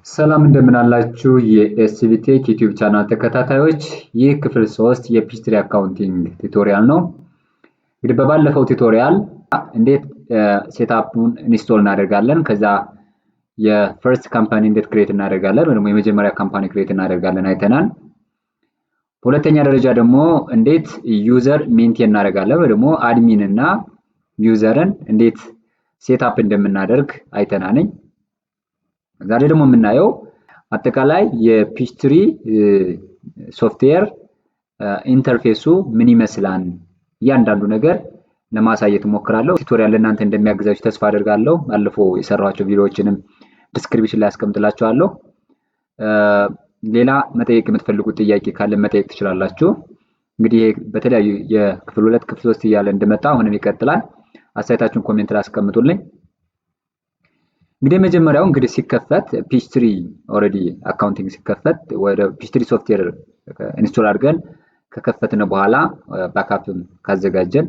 ሰላም እንደምን አላችሁ የኤስቢቴክ ዩቲዩብ ቻናል ተከታታዮች፣ ይህ ክፍል 3 የፒችትሪ አካውንቲንግ ቱቶሪያል ነው። እንግዲህ በባለፈው ቱቶሪያል እንዴት ሴትአፑን ኢንስቶል እናደርጋለን፣ ከዛ የፈርስት ካምፓኒ እንዴት ክሬት እናደርጋለን ወይ ደግሞ የመጀመሪያ ካምፓኒ ክሬት እናደርጋለን አይተናል። በሁለተኛ ደረጃ ደግሞ እንዴት ዩዘር ሜንቴን እናደርጋለን ወይ ደግሞ አድሚን እና ዩዘርን እንዴት ሴትአፕ እንደምናደርግ አይተናል። ዛሬ ደግሞ የምናየው አጠቃላይ የፒችትሪ ሶፍትዌር ኢንተርፌሱ ምን ይመስላል እያንዳንዱ ነገር ለማሳየት እሞክራለሁ። ቱቶሪያል ለእናንተ እንደሚያግዛችሁ ተስፋ አደርጋለሁ። ባለፈው የሰራኋቸው ቪዲዮዎችንም ዲስክሪፕሽን ላይ አስቀምጥላችኋለሁ። ሌላ መጠየቅ የምትፈልጉት ጥያቄ ካለ መጠየቅ ትችላላችሁ። እንግዲህ በተለያዩ የክፍል 2 ክፍል 3 እያለ እንደመጣ አሁንም ይቀጥላል። አስተያየታችሁን ኮሜንት ላይ አስቀምጡልኝ። እንግዲህ መጀመሪያው እንግዲህ ሲከፈት ፒችትሪ ኦልሬዲ አካውንቲንግ ሲከፈት ወደ ፒችትሪ ሶፍትዌር ኢንስቶል አድርገን ከከፈትን በኋላ ባክአፕም ካዘጋጀን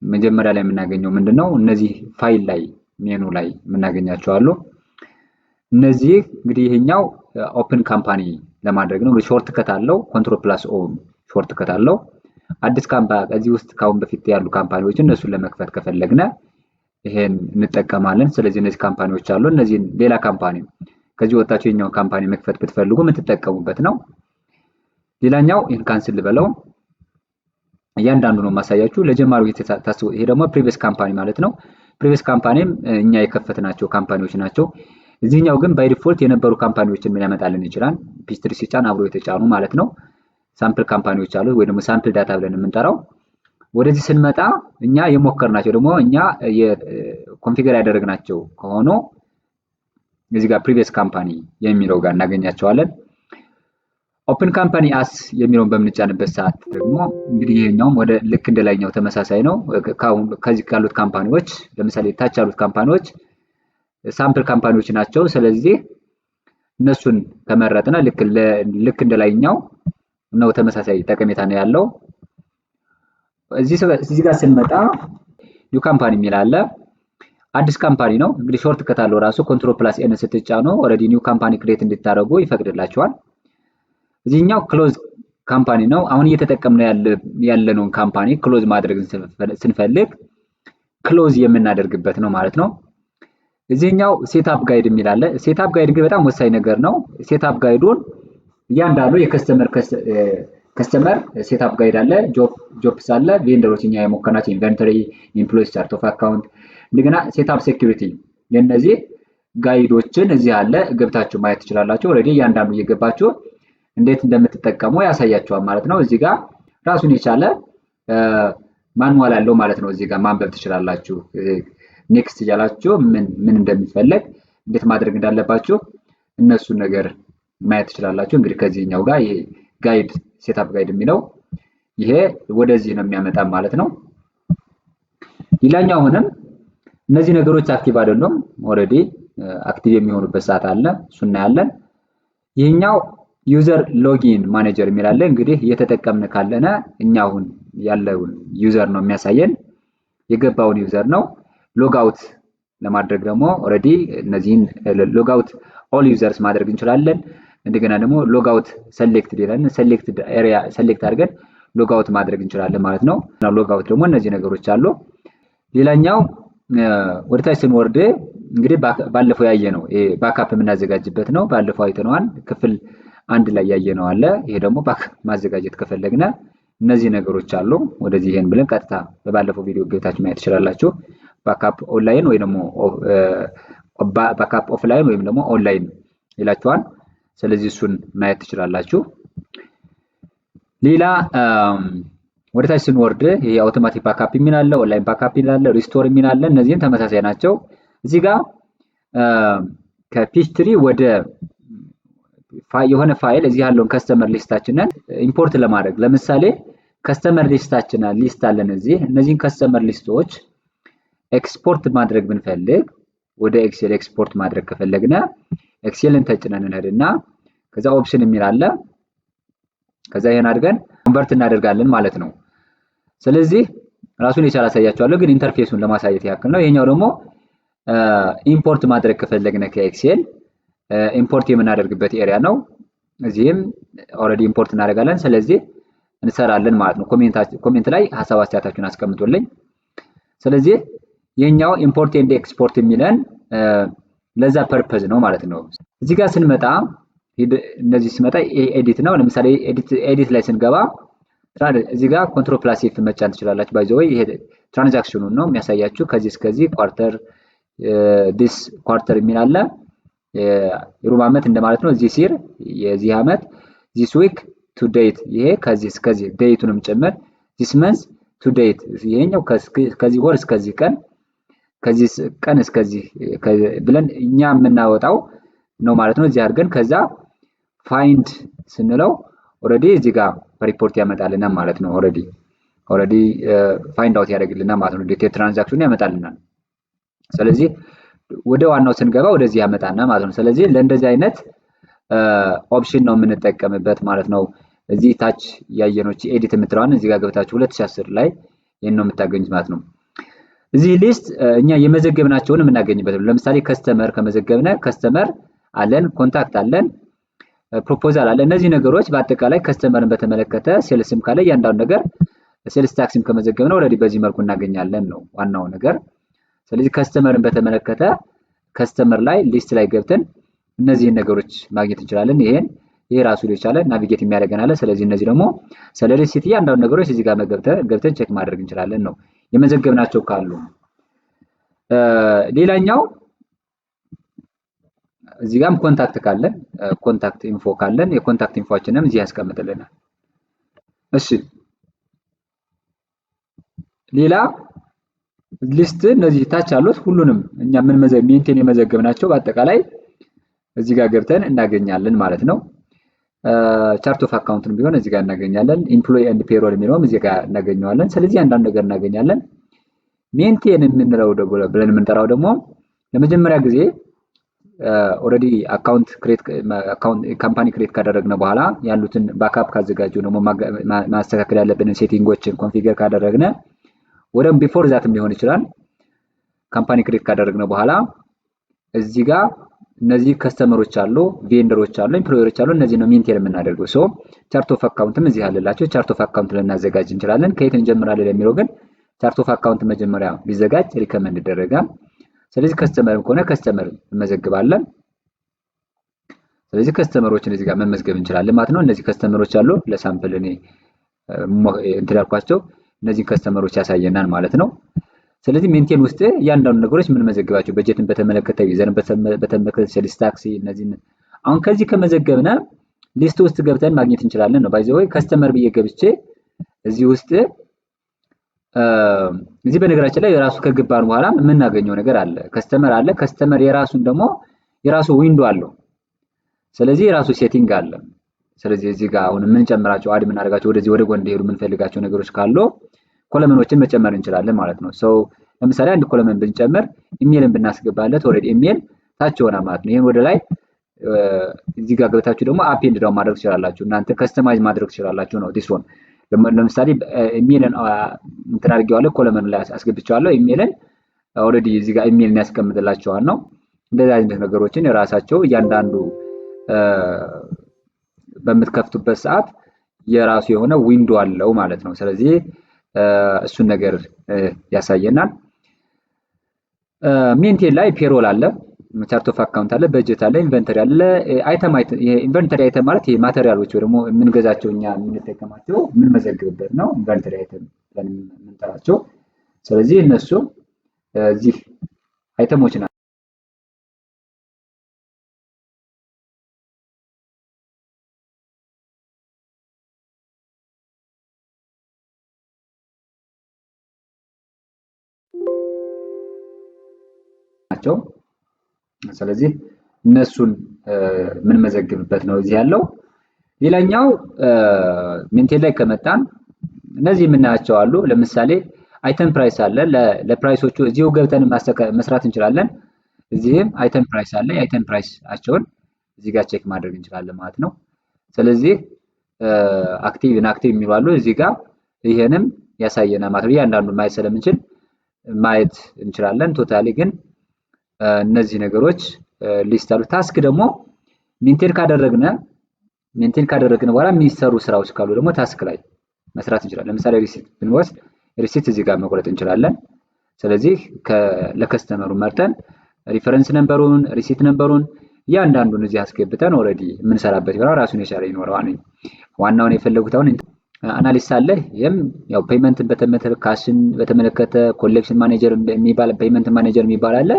መጀመሪያ ላይ የምናገኘው ምንድነው? እነዚህ ፋይል ላይ ሜኑ ላይ የምናገኛቸው አሉ። እነዚህ እንግዲህ ይሄኛው ኦፕን ካምፓኒ ለማድረግ ነው። ሾርት ከት አለው፣ ኮንትሮል ፕላስ ኦ ሾርት ከት አለው። አዲስ ካምፓኒ እዚህ ውስጥ ካሁን በፊት ያሉ ካምፓኒዎች እነሱን ለመክፈት ከፈለግነ ይሄን እንጠቀማለን። ስለዚህ እነዚህ ካምፓኒዎች አሉ። እነዚህ ሌላ ካምፓኒ ከዚህ ወጣችሁ የኛው ካምፓኒ መክፈት ብትፈልጉ የምትጠቀሙበት ነው። ሌላኛው ይሄን ካንስል ልበለው። እያንዳንዱ ነው ማሳያችሁ ለጀማሪዎች ታስቡ። ይሄ ደግሞ ፕሪቪየስ ካምፓኒ ማለት ነው። ፕሪቪየስ ካምፓኒም እኛ የከፈትናቸው ካምፓኒዎች ናቸው። እዚህኛው ግን ባይ ዲፎልት የነበሩ ካምፓኒዎችን ምን ያመጣልን ይችላል? ፒችትሪ ሲጫን አብሮ የተጫኑ ማለት ነው። ሳምፕል ካምፓኒዎች አሉ ወይ ደግሞ ሳምፕል ዳታ ብለን የምንጠራው። ወደዚህ ስንመጣ እኛ የሞከርናቸው ደግሞ እኛ የኮንፊገር ያደረግናቸው ከሆኑ እዚህ ጋር ፕሪቪየስ ካምፓኒ የሚለው ጋር እናገኛቸዋለን። ኦፕን ካምፓኒ አስ የሚለውን በምንጫንበት ሰዓት ደግሞ እንግዲህ ይሄኛውም ወደ ልክ እንደላይኛው ተመሳሳይ ነው። ከዚህ ካሉት ካምፓኒዎች ለምሳሌ ታች ያሉት ካምፓኒዎች ሳምፕል ካምፓኒዎች ናቸው። ስለዚህ እነሱን ከመረጥና ልክ እንደላይኛው ነው ተመሳሳይ ጠቀሜታ ነው ያለው። እዚህ ጋር ስንመጣ ኒው ካምፓኒ የሚል አለ። አዲስ ካምፓኒ ነው እንግዲህ ሾርት ከት አለው ራሱ ኮንትሮል ፕላስ ኤን ስትጫኑ ኦልሬዲ ኒው ካምፓኒ ክሬት እንድታደርጉ ይፈቅድላችኋል። እዚህኛው ክሎዝ ካምፓኒ ነው። አሁን እየተጠቀምነው ያለነውን ካምፓኒ ክሎዝ ማድረግ ስንፈልግ ክሎዝ የምናደርግበት ነው ማለት ነው። እዚህኛው ሴትአፕ ጋይድ የሚል አለ። ሴትአፕ ጋይድ ግን በጣም ወሳኝ ነገር ነው። ሴትአፕ ጋይዱን እያንዳንዱ ከስተመር ሴትአፕ ጋይድ አለ፣ ጆብስ አለ፣ ቬንደሮች እኛ የሞከርናቸው ኢንቨንተሪ፣ ኢምፕሎይስ፣ ቻርት ኦፍ አካውንት፣ እንደገና ሴትአፕ ሴኩሪቲ የነዚህ ጋይዶችን እዚህ አለ ገብታችሁ ማየት ትችላላችሁ። ኦልሬዲ እያንዳንዱ እየገባችሁ እንዴት እንደምትጠቀሙ ያሳያችኋል ማለት ነው። እዚህ ጋር ራሱን የቻለ ማንዋል አለው ማለት ነው። እዚህ ጋር ማንበብ ትችላላችሁ። ኔክስት እያላችሁ ምን እንደሚፈለግ እንዴት ማድረግ እንዳለባችሁ እነሱን ነገር ማየት ትችላላችሁ። እንግዲህ ከዚህኛው ጋር ይሄ ጋይድ ሴትአፕ ጋይድ የሚለው ይሄ ወደዚህ ነው የሚያመጣ ማለት ነው። ሌላኛው አሁንም እነዚህ ነገሮች አክቲቭ አይደሉም። ኦልሬዲ አክቲቭ የሚሆኑበት ሰዓት አለ፣ እሱ እናያለን። ይሄኛው ዩዘር ሎጊን ማኔጀር የሚል አለ። እንግዲህ እየተጠቀምን ካለነ እኛ አሁን ያለውን ዩዘር ነው የሚያሳየን፣ የገባውን ዩዘር ነው። ሎጋውት ለማድረግ ደግሞ ኦልሬዲ እነዚህን ሎጋውት ኦል ዩዘርስ ማድረግ እንችላለን። እንደገና ደግሞ ሎጋውት ሰሌክትድ ይላል። ሰሌክትድ ኤሪያ ሰሌክት አድርገን ሎጋውት ማድረግ እንችላለን ማለት ነው። ሎጋውት ደግሞ እነዚህ ነገሮች አሉ። ሌላኛው ወደ ታች ስንወርድ እንግዲህ ባለፈው ያየነው ባክአፕ የምናዘጋጅበት ነው። ባለፈው አይተነዋል። ክፍል 1 ላይ ያየነው አለ። ይሄ ደግሞ ባክአፕ ማዘጋጀት ከፈለግነ እነዚህ ነገሮች አሉ። ወደዚህ ይሄን ብለን ቀጥታ በባለፈው ቪዲዮ ገብታችሁ ማየት ትችላላችሁ። ባክአፕ ኦንላይን ወይ ደግሞ ባክአፕ ኦፍላይን ወይም ደግሞ ኦንላይን ይላችኋል። ስለዚህ እሱን ማየት ትችላላችሁ። ሌላ ወደ ታች ስንወርድ ይሄ አውቶማቲክ ባክአፕ የሚል አለ፣ ኦንላይን ባክአፕ የሚል አለ፣ ሪስቶር የሚል አለ። እነዚህም ተመሳሳይ ናቸው። እዚህ ጋር ከፒችትሪ ወደ የሆነ ፋይል እዚህ ያለውን ከስተመር ሊስታችንን ኢምፖርት ለማድረግ ለምሳሌ ከስተመር ሊስታችንን ሊስት አለን እዚህ። እነዚህን ከስተመር ሊስቶች ኤክስፖርት ማድረግ ብንፈልግ ወደ ኤክሴል ኤክስፖርት ማድረግ ከፈለግነ ኤክሴልን ተጭነን እንሄድና ከዛ ኦፕሽን የሚል አለ። ከዛ ይሄን አድርገን ኮንቨርት እናደርጋለን ማለት ነው። ስለዚህ ራሱን የቻለ አሳያችኋለሁ፣ ግን ኢንተርፌሱን ለማሳየት ያክል ነው። ይሄኛው ደግሞ ኢምፖርት ማድረግ ከፈለግነ ከኤክሴል ኢምፖርት የምናደርግበት ኤሪያ ነው። እዚህም ኦልሬዲ ኢምፖርት እናደርጋለን። ስለዚህ እንሰራለን ማለት ነው። ኮሜንት ላይ ሀሳብ አስተያየታችሁን አስቀምጡልኝ። ስለዚህ የኛው ኢምፖርት ኤንድ ኤክስፖርት የሚለን ለዛ ፐርፐዝ ነው ማለት ነው። እዚህ ጋር ስንመጣ እነዚህ ሲመጣ ኤዲት ነው። ለምሳሌ ኤዲት ላይ ስንገባ እዚህ ጋር ኮንትሮል ፕላስ ኤፍ መጫን ትችላላችሁ። ባይ ዘ ወይ ይሄ ትራንዛክሽኑን ነው የሚያሳያችሁ። ከዚህ እስከዚህ ኳርተር ዲስ ኳርተር የሚል አለ። የሩብ ዓመት እንደማለት ነው። ዚስ ይር የዚህ ዓመት፣ ዚስ ዊክ ቱ ዴት ይሄ ከዚህ እስከዚህ ዴቱንም ጭምር፣ ዚስ መንዝ ቱ ዴት ይሄኛው ከዚህ ወር እስከዚህ ቀን፣ ከዚህ ቀን እስከዚህ ብለን እኛ የምናወጣው ነው ማለት ነው። እዚህ አድርገን ከዛ ፋይንድ ስንለው ኦልሬዲ እዚህ ጋር ሪፖርት ያመጣልናል ማለት ነው። ኦልሬዲ ፋይንድ አውት ያደርግልናል ማለት ነው። ዲቴል ትራንዛክሽኑ ያመጣልናል። ስለዚህ ወደ ዋናው ስንገባ ወደዚህ ያመጣና ማለት ነው። ስለዚህ ለእንደዚህ አይነት ኦፕሽን ነው የምንጠቀምበት ማለት ነው። እዚህ ታች ያየነው ኤዲት የምትለዋን እዚህ ጋር ገብታችሁ 2010 ላይ ይሄን ነው የምታገኙት ማለት ነው። እዚህ ሊስት እኛ የመዘገብናቸውን የምናገኝበት ነው። ለምሳሌ ከስተመር ከመዘገብነ ከስተመር አለን፣ ኮንታክት አለን፣ ፕሮፖዛል አለ። እነዚህ ነገሮች በአጠቃላይ ከስተመርን በተመለከተ ሴልስም ካለ እያንዳንዱ ነገር ሴልስ ታክስም ከመዘገብነ ኦልሬዲ በዚህ መልኩ እናገኛለን ነው ዋናው ነገር። ስለዚህ ከስተመርን በተመለከተ ከስተመር ላይ ሊስት ላይ ገብተን እነዚህን ነገሮች ማግኘት እንችላለን። ይሄ ራሱ የቻለ ናቪጌት የሚያደርገን አለ። ስለዚህ እነዚህ ደግሞ ስለ ሪሲት እያንዳንዱ ነገሮች እዚህ ጋር ገብተን ቼክ ማድረግ እንችላለን ነው የመዘገብናቸው ካሉ። ሌላኛው እዚህ ጋርም ኮንታክት ካለን ኮንታክት ኢንፎ ካለን የኮንታክት ኢንፎአችንም እዚህ ያስቀምጥልናል። እሺ ሌላ ሊስት እነዚህ ታች አሉት ሁሉንም እኛ ምን ሜንቴን የመዘገብናቸው በአጠቃላይ እዚህ ጋር ገብተን እናገኛለን ማለት ነው። ቻርት ኦፍ አካውንትን ቢሆን እዚህ ጋር እናገኛለን። ኢምፕሎይ ኤንድ ፔሮል የሚለውም እዚህ ጋር እናገኘዋለን። ስለዚህ አንዳንድ ነገር እናገኛለን። ሜንቴን የምንለው ብለን የምንጠራው ደግሞ ለመጀመሪያ ጊዜ ኦልሬዲ አካውንት ካምፓኒ ክሬት ካደረግነ በኋላ ያሉትን ባክአፕ ካዘጋጀው ደግሞ ማስተካከል ያለብንን ሴቲንጎችን ኮንፊገር ካደረግነ ወደም ቢፎር ዛትም ሊሆን ይችላል። ካምፓኒ ክሬት ካደረግነ በኋላ እዚህ ጋር እነዚህ ከስተመሮች አሉ፣ ቬንደሮች አሉ፣ ኤምፕሎየሮች አሉ። እነዚህ ነው ሜንቴን የምናደርገው። ሶ ቻርት ኦፍ አካውንትም እዚህ አለላችሁ። ቻርት ኦፍ አካውንት ልናዘጋጅ እንችላለን። ከየት እንጀምራለን የሚለው ግን ቻርት ኦፍ አካውንት መጀመሪያ ቢዘጋጅ ሪከመንድ ይደረጋል። ስለዚህ ከስተመርም ከሆነ ከስተመር እንመዘግባለን። ስለዚህ ከስተመሮችን እዚህ ጋር መመዝገብ እንችላለን ማለት ነው። እነዚህ ከስተመሮች አሉ። ለሳምፕል እኔ እንትን ያልኳቸው እነዚህ ከስተመሮች ያሳየናል ማለት ነው። ስለዚህ ሜንቴን ውስጥ እያንዳንዱ ነገሮች ምን መዘግባቸው በጀትን በተመለከተ ዩዘርን በተመለከተ ሴልስ ታክሲ እነዚህ አሁን ከዚህ ከመዘገብነ ሊስት ውስጥ ገብተን ማግኘት እንችላለን ነው። ባይ ዘ ወይ ከስተመር ብዬ ገብቼ እዚህ ውስጥ እዚህ በነገራችን ላይ የራሱ ከገባን በኋላ የምናገኘው ነገር አለ። ከስተመር አለ። ከስተመር የራሱን ደግሞ የራሱ ዊንዶ አለው። ስለዚህ የራሱ ሴቲንግ አለ። ስለዚህ እዚህ ጋር አሁን የምንጨምራቸው አድ የምናደርጋቸው ወደዚህ ወደ ጎን እንዲሄዱ የምንፈልጋቸው ነገሮች ካሉ ኮለመኖችን መጨመር እንችላለን ማለት ነው። ሰው ለምሳሌ አንድ ኮለመን ብንጨምር ኢሜልን ብናስገባለት ኦልሬዲ ኢሜል ታች ሆና ማለት ነው። ይሄን ወደ ላይ እዚህ ጋር ገብታችሁ ደግሞ አፕ ኤንድ ዳውን ማድረግ ትችላላችሁ። እናንተ ከስተማይዝ ማድረግ ትችላላችሁ ነው ዲስ ዋን። ለምሳሌ ኢሜልን እንትን አድርጌዋለሁ፣ ኮለመን ላይ አስገብቻለሁ። ኢሜልን ኦልሬዲ እዚህ ጋር ኢሜልን ያስቀምጥላችኋል ነው። እንደዚህ አይነት ነገሮችን የራሳቸው እያንዳንዱ በምትከፍቱበት ሰዓት የራሱ የሆነ ዊንዶ አለው ማለት ነው። ስለዚህ እሱን ነገር ያሳየናል። ሜንቴን ላይ ፔሮል አለ፣ ቻርት ኦፍ አካውንት አለ፣ በጀት አለ፣ ኢንቨንተሪ አለ። ኢንቨንተሪ አይተም ማለት ይሄ ማቴሪያሎች ወይ ደግሞ የምንገዛቸው እኛ የምንጠቀማቸው የምንመዘግብበት ነው። ኢንቨንተሪ አይተም ብለን የምንጠራቸው። ስለዚህ እነሱ እዚህ አይተሞች ናቸው። ስለዚህ እነሱን የምንመዘግብበት ነው እዚህ ያለው። ሌላኛው ሜንቴን ላይ ከመጣን እነዚህ የምናያቸው አሉ። ለምሳሌ አይተም ፕራይስ አለ። ለፕራይሶቹ እዚሁ ገብተን መስራት እንችላለን። እዚህም አይተም ፕራይስ አለ። የአይተም ፕራይሳቸውን እዚህ ጋር ቼክ ማድረግ እንችላለን ማለት ነው። ስለዚህ አክቲቭ ኢንአክቲቭ የሚሉ አሉ እዚህ ጋር። ይሄንም ያሳየናል ማለት ነው። እያንዳንዱን ማየት ስለምንችል ማየት እንችላለን። ቶታሊ ግን እነዚህ ነገሮች ሊስት አሉ። ታስክ ደግሞ ሜንቴን ካደረግን በኋላ የሚሰሩ ስራዎች ካሉ ደግሞ ታስክ ላይ መስራት እንችላለን። ለምሳሌ ሪሲት ብንወስድ ሪሲት እዚህ ጋር መቁረጥ እንችላለን። ስለዚህ ለከስተመሩ መርጠን ሪፈረንስ ነምበሩን ሪሲት ነምበሩን እያንዳንዱን እዚህ አስገብተን ኦልሬዲ የምንሰራበት ይሆናል። ራሱን የቻለ ይኖረዋል። ዋናውን የፈለጉት አሁን አናሊስት አለ። ይሄም ያው ፔመንትን በተመለከተ ካሽን በተመለከተ ኮሌክሽን ማኔጀር የሚባል ፔመንት ማኔጀር የሚባል አለ።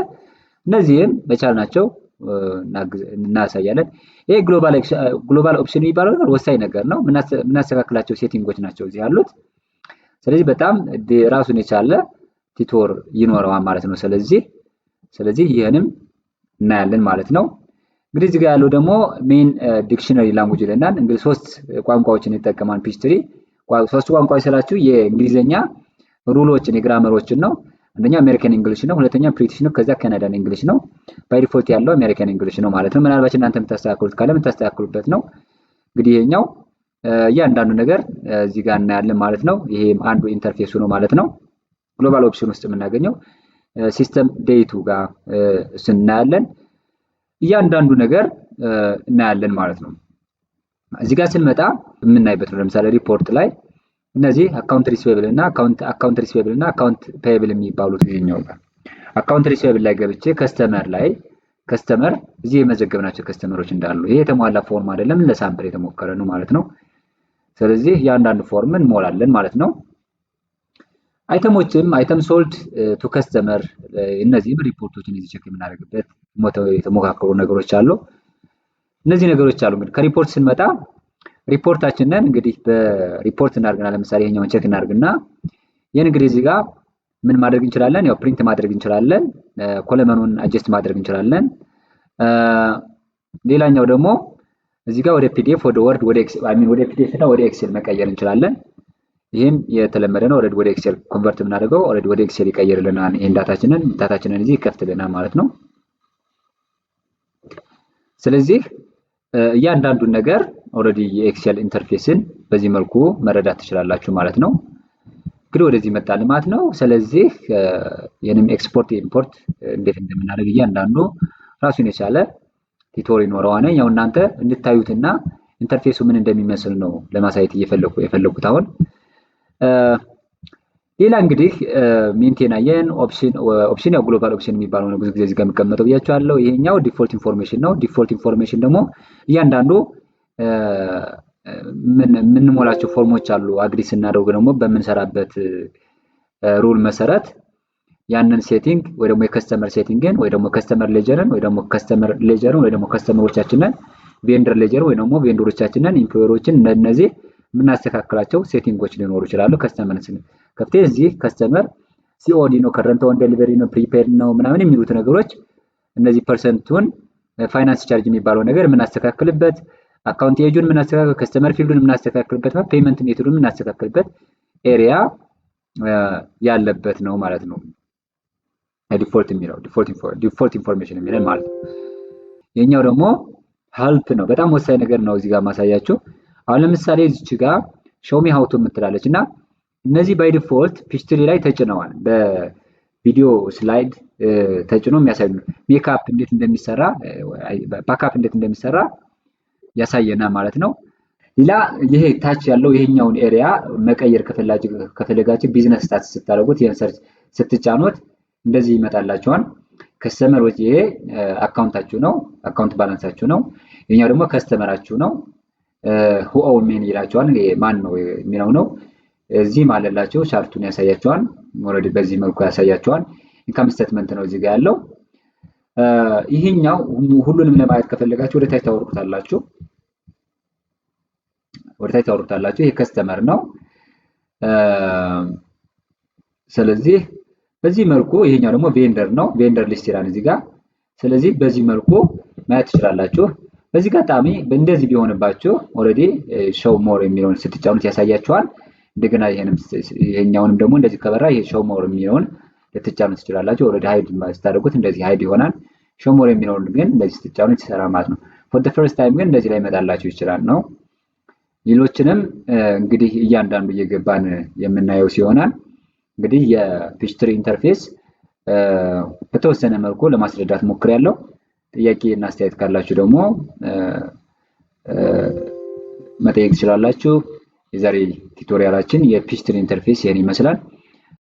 እነዚህም በቻልናቸው እናሳያለን። ይሄ ግሎባል ኦፕሽን የሚባለው ነገር ወሳኝ ነገር ነው። የምናስተካክላቸው ሴቲንጎች ናቸው እዚህ ያሉት። ስለዚህ በጣም ራሱን የቻለ ቲቶር ይኖረዋል ማለት ነው። ስለዚህ ይሄንም እናያለን ማለት ነው። እንግዲህ እዚህ ጋር ያለው ደግሞ ሜን ዲክሽነሪ ላንጉጅ ይለናል። እንግዲህ 3 ቋንቋዎችን ይጠቀማል ፒች3። 3 ቋንቋዎች ስላችሁ የእንግሊዘኛ ሩሎችን የግራመሮችን ነው። አንደኛው አሜሪካን እንግሊሽ ነው፣ ሁለተኛው ብሪቲሽ ነው፣ ከዛ ካናዳን እንግሊሽ ነው። ባይ ዲፎልት ያለው አሜሪካን እንግሊሽ ነው ማለት ነው። ምናልባት እናንተ የምታስተካክሉት ካለ የምታስተካክሉበት ነው። እንግዲህ ይሄኛው እያንዳንዱ ነገር እዚህ ጋር እናያለን ማለት ነው። ይሄ አንዱ ኢንተርፌሱ ነው ማለት ነው። ግሎባል ኦፕሽን ውስጥ የምናገኘው ሲስተም ዴቱ ጋር እናያለን። እያንዳንዱ ነገር እናያለን ማለት ነው። እዚህ ጋር ስንመጣ የምናይበት ነው። ለምሳሌ ሪፖርት ላይ እነዚህ አካውንት ሪሲቬብል እና አካውንት ፔየብል የሚባሉት ይሄኛው ጋር አካውንት ሪሲቬብል ላይ ገብቼ ከስተመር እዚህ የመዘገብናቸው ከስተመሮች እንዳሉ ይሄ የተሟላ ፎርም አይደለም፣ ለሳምፕል የተሞከረ ነው ማለት ነው። ስለዚህ እያንዳንዱ ፎርምን እንሞላለን ማለት ነው። አይተም ሶልድ ቱ ከስተመር እነዚህም ሪፖርቶችን እዚህ ቼክ የምናደርግበት የተሞካከሩ ነገሮች አሉ። እነዚህ ነገሮች አሉ። እንግዲህ ከሪፖርት ስንመጣ ሪፖርታችንን እንግዲህ በሪፖርት እናድርግና ለምሳሌ ይሄኛውን ቼክ እናድርግና ይሄን እንግዲህ እዚህ ጋር ምን ማድረግ እንችላለን? ያው ፕሪንት ማድረግ እንችላለን፣ ኮለመኑን አጀስት ማድረግ እንችላለን። ሌላኛው ደግሞ እዚህ ጋር ወደ ፒዲኤፍ ወደ ወርድ ወደ ፒዲኤፍ እና ወደ ኤክሴል መቀየር እንችላለን። ይሄም የተለመደ ነው። ወደ ኤክሴል ኮንቨርት የምናደርገው ወደ ኤክሴል ይቀይርልናል። ይሄን ዳታችንን እዚህ ይከፍትልናል ማለት ነው። ስለዚህ እያንዳንዱን ነገር ኦልሬዲ የኤክሴል ኢንተርፌስን በዚህ መልኩ መረዳት ትችላላችሁ ማለት ነው። እንግዲህ ወደዚህ መጣል ማለት ነው። ስለዚህ የንም ኤክስፖርት ኢምፖርት እንዴት እንደምናደርግ እያንዳንዱ ራሱን የቻለ ቲቶር ይኖረዋል። ያው እናንተ እንድታዩትና ኢንተርፌሱ ምን እንደሚመስል ነው ለማሳየት የፈለኩት አሁን። ሌላ እንግዲህ ሜንቴን አየን። ኦፕሽን ያው ግሎባል ኦፕሽን የሚባለው ነው ብዙ ጊዜ እዚህ ጋር የሚቀመጠው ብያችኋለሁ። ይሄኛው ዲፎልት ኢንፎርሜሽን ነው። ዲፎልት ኢንፎርሜሽን ደግሞ እያንዳንዱ የምንሞላቸው ፎርሞች አሉ። አግሪ ስናደርግ ደግሞ በምንሰራበት ሩል መሰረት ያንን ሴቲንግ ወይ ደግሞ የከስተመር ሴቲንግን ወይ ደግሞ ከስተመር ሌጀርን ወይ ደግሞ ከስተመሮቻችንን ቬንደር ሌጀር ወይ ደግሞ ቬንደሮቻችንን ኢምፕሎየሮችን እነዚህ የምናስተካክላቸው ሴቲንጎች ሊኖሩ ይችላሉ። ከስተመር ከፍቴ እዚህ ከስተመር ሲኦዲ ነው፣ ከረንት ኦን ዴሊቨሪ ነው፣ ፕሪፔድ ነው ምናምን የሚሉት ነገሮች እነዚህ ፐርሰንቱን ፋይናንስ ቻርጅ የሚባለው ነገር የምናስተካክልበት፣ አካውንት ኤጁን የምናስተካክልበት፣ ከስተመር ፊልዱን የምናስተካክልበት፣ ፔመንት ሜቶዱን የምናስተካክልበት ኤሪያ ያለበት ነው ማለት ነው። ዲፎልት ኢንፎርሜሽን የሚለን ማለት ነው። የኛው ደግሞ ሄልፕ ነው። በጣም ወሳኝ ነገር ነው እዚህ ጋር ማሳያችሁ። አሁን ለምሳሌ እዚች ጋር ሾው ሚ ሃው ቱ የምትላለች እና እነዚህ ባይ ዲፎልት ፒች3 ላይ ተጭነዋል። በቪዲዮ ስላይድ ተጭኖ የሚያሳይ ነው። ሜካፕ እንዴት እንደሚሰራ ባክአፕ እንዴት እንደሚሰራ ያሳየናል ማለት ነው። ሌላ ይሄ ታች ያለው ይሄኛውን ኤሪያ መቀየር ከፈለጋችሁ ቢዝነስ ስታትስ ስታደርጉት ይሄን ሰርች ስትጫኑት እንደዚህ ይመጣላችኋል። ከስተመሮች ይሄ አካውንታችሁ ነው፣ አካውንት ባላንሳችሁ ነው። ይሄኛው ደግሞ ከስተመራችሁ ነው። who own ሜን ይላችኋል። ማን ነው የሚለው ነው። እዚህ ማለላችሁ ቻርቱን ያሳያችኋል። ኦልሬዲ በዚህ መልኩ ያሳያችኋል። ኢንካም ስቴትመንት ነው እዚህ ጋር ያለው። ይሄኛው ሁሉንም ለማየት ከፈለጋችሁ ወደ ታች ታወርዱታላችሁ። ይሄ ከስተመር ነው። ስለዚህ በዚህ መልኩ ይሄኛው ደግሞ ቬንደር ነው። ቬንደር ሊስት ይላል እዚህ ጋር። ስለዚህ በዚህ መልኩ ማየት ትችላላችሁ። በዚህ ጋጣሚ እንደዚህ ቢሆንባችሁ ኦልሬዲ ሾው ሞር የሚለውን ስትጫኑት ያሳያችኋል። እንደገና ይሄኛውንም ደግሞ እንደዚህ ከበራ ይሄ ሾው ሞር የሚለውን ልትጫኑት ትችላላችሁ። ኦልሬዲ ሃይድ ስታደርጉት እንደዚህ ሃይድ ይሆናል። ሾው ሞር የሚለውን ግን እንደዚህ ስትጫኑት ይሰራል ማለት ነው። ፎር ዘ ፈርስት ታይም ግን እንደዚህ ላይ መጣላችሁ ይችላል ነው። ሌሎችንም እንግዲህ እያንዳንዱ እየገባን የምናየው ሲሆናል። እንግዲህ የፒች3 ኢንተርፌስ በተወሰነ መልኩ ለማስረዳት ሞክሬያለሁ። ጥያቄ እና አስተያየት ካላችሁ ደግሞ መጠየቅ ትችላላችሁ። የዛሬ ቱቶሪያላችን የፒችትሪ ኢንተርፌስ ይሄን ይመስላል።